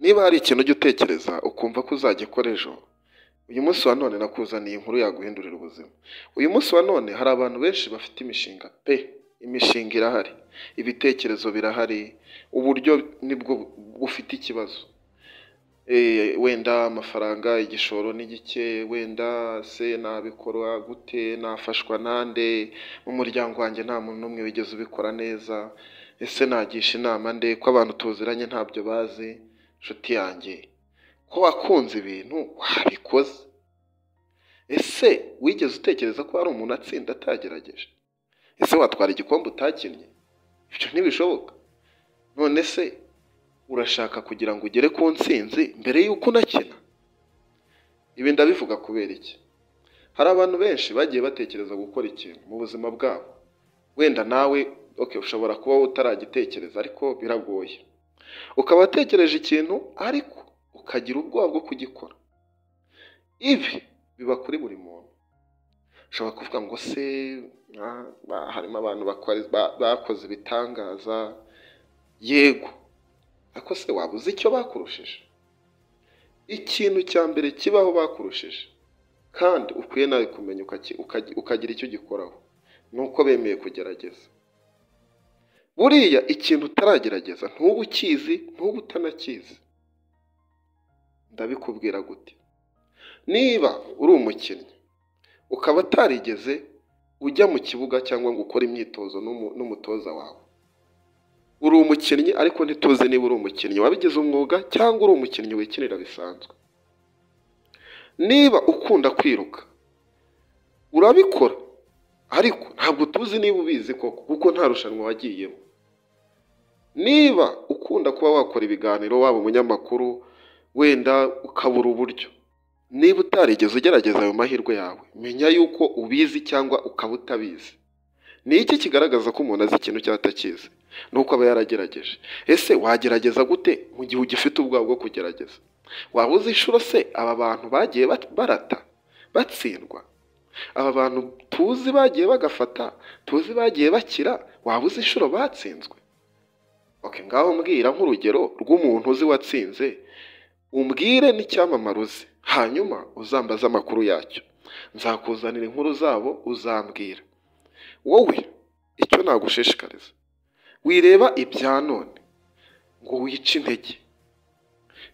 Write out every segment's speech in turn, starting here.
Niba hari ikintu ujya utekereza ukumva ko uzagikora ejo, uyu munsi wa none nakuzaniye inkuru yaguhindurira ubuzima. Uyu munsi wa none hari abantu benshi bafite imishinga pe, imishinga irahari, ibitekerezo birahari, uburyo nibwo bufite ikibazo. Wenda amafaranga, igishoro ni gike, wenda se nabikora gute, nafashwa nande, mu muryango wanjye nta muntu n'umwe wigeze ubikora neza, ese nagisha inama nde ko abantu tuziranye ntabyo bazi. Nshuti yanjye, ko wakunze ibintu wabikoze. Ese wigeze utekereza ko hari umuntu atsinda atagerageje? Ese watwara igikombe utakinnye? Ibyo ntibishoboka. None se urashaka kugira ngo ugere ku ntsinzi mbere y'uko unakina? Ibi ndabivuga kubera iki? Hari abantu benshi bagiye batekereza gukora ikintu mu buzima bwabo. Wenda nawe ushobora kuba utaragitekereza ariko biragoye. Ukaba watekereje ikintu ariko ukagira ubwoba bwo kugikora. Ibi biba kuri buri muntu. Ushobora kuvuga ngo se harimo abantu bakoze ibitangaza. Yego, ariko se waba uzi icyo bakurushije? Ikintu cya mbere kibaho bakurushije kandi ukwiye nawe kumenya ukagira icyo ugikoraho, ni uko bemeye kugerageza. Buriya ikintu utaragerageza ntuba ukizi, ntuba utanakizi. Ndabikubwira gute? Niba uri umukinnyi ukaba atarigeze ujya mu kibuga cyangwa ngo ukore imyitozo n'umutoza wawe, uri umukinnyi ariko ntituzi niba uri umukinnyi wabigize umwuga cyangwa uri umukinnyi wikinira bisanzwe. Niba ukunda kwiruka urabikora ariko ntabwo tuzi niba ubizi koko, kuko nta rushanwa wagiyemo. Niba ukunda kuba wakora ibiganiro, waba umunyamakuru, wenda ukabura uburyo, niba utarigeze ugerageza ayo mahirwe yawe, menya yuko ubizi cyangwa ukaba utabizi. Ni iki kigaragaza ko umuntu azi ikintu cyangwa atakizi? Ni uko aba yaragerageje. Ese wagerageza gute mu gihe ugifite ubwoba bwo kugerageza? Waba uzi inshuro se aba bantu bagiye barata batsindwa? Aba bantu tuzi bagiye bagafata, tuzi bagiye bakira, waba uzi inshuro batsinzwe? Ngaho mbwira nk'urugero rw'umuntu uzi watsinze, umbwire n'icyamamare uzi, hanyuma uzambaze amakuru yacyo. Nzakuzanira inkuru zabo uzambwira. Wowe icyo nagushishikariza, wireba ibya none ngo wice intege.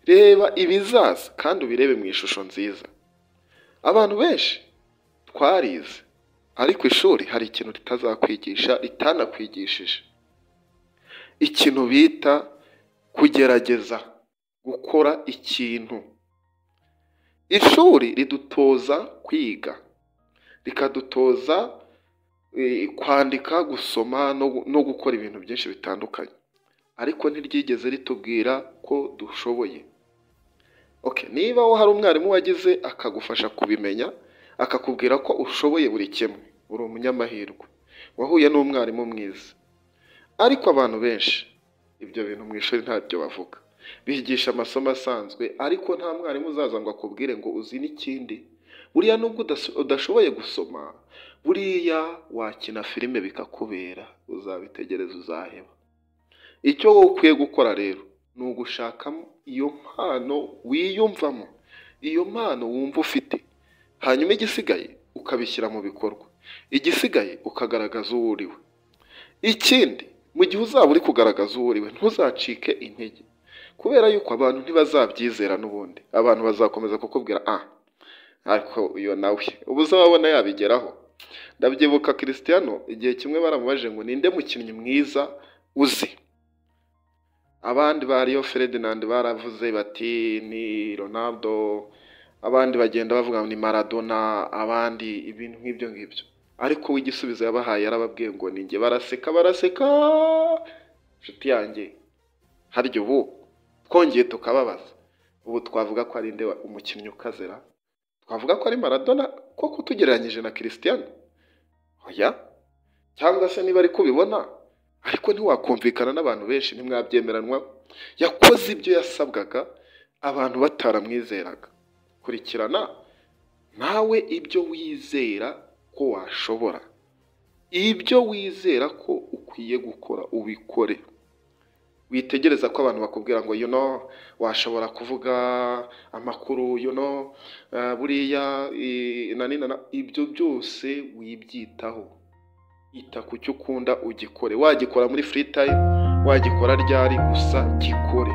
Reba ibizaza kandi ubirebe mu ishusho nziza. Abantu benshi twarize, ariko ishuri hari ikintu ritazakwigisha, ritanakwigishije. Ikintu bita kugerageza gukora ikintu. Ishuri ridutoza kwiga, rikadutoza kwandika, gusoma no gukora ibintu byinshi bitandukanye, ariko ntiryigeze ritubwira ko dushoboye. Niba hari umwarimu wagize akagufasha kubimenya, akakubwira ko ushoboye buri kimwe, uri umunyamahirwe, wahuye n'umwarimu mwiza. Ariko abantu benshi ibyo bintu mu ishuri ntabyo bavuga. Bigisha amasomo asanzwe, ariko nta mwarimu uzaza ngo akubwire ngo uzi n'ikindi. Buriya nubwo udashoboye gusoma, buriya wakina filime bikakubera, uzabitegereza uzaheba. Icyo wowe ukwiye gukora rero ni ugushakamo iyo mpano wiyumvamo, iyo mpano wumva ufite, hanyuma igisigaye ukabishyira mu bikorwa, igisigaye ukagaragaza uwo uriwe. Ikindi, mu gihe uzaba uri kugaragaza uwo uriwe, ntuzacike intege, kubera yuko abantu ntibazabyizera n'ubundi. Abantu bazakomeza kukubwira ariko uyo nawe ubu uzababona yabigeraho. Ndabyibuka Cristiano igihe kimwe baramubajije ngo ninde mukinnyi mwiza uzi. Abandi ba Rio Ferdinand baravuze bati ni Ronaldo, abandi bagenda bavuga ni Maradona, abandi ibintu nk'ibyo ngibyo. Ariko w'igisubizo yabahaye yarababwiye ngo ninjye. Baraseka. Nshuti yanjye, harya ubu twongeye tukababaza, ubu twavuga ko ari nde umukinnyi ukazera? Twavuga ko ari Maradona koko tugereranyije na Cristiano? Oya. Cyangwa se niba ari kubibona, ariko ntiwakumvikana n'abantu benshi, ntimwabyemeranwa. Yakoze ibyo yasabwaga, abantu bataramwizeraga. Kurikirana nawe ibyo wizera ko washobora, ibyo wizera ko ukwiye gukora ubikore. witegereza ko abantu bakubwira ngo washobora kuvuga amakuru buriya ibyo byose wibyitaho. Ita ku cyo ukunda ugikore, wagikora muri free time, wagikora ryari, gusa gikore.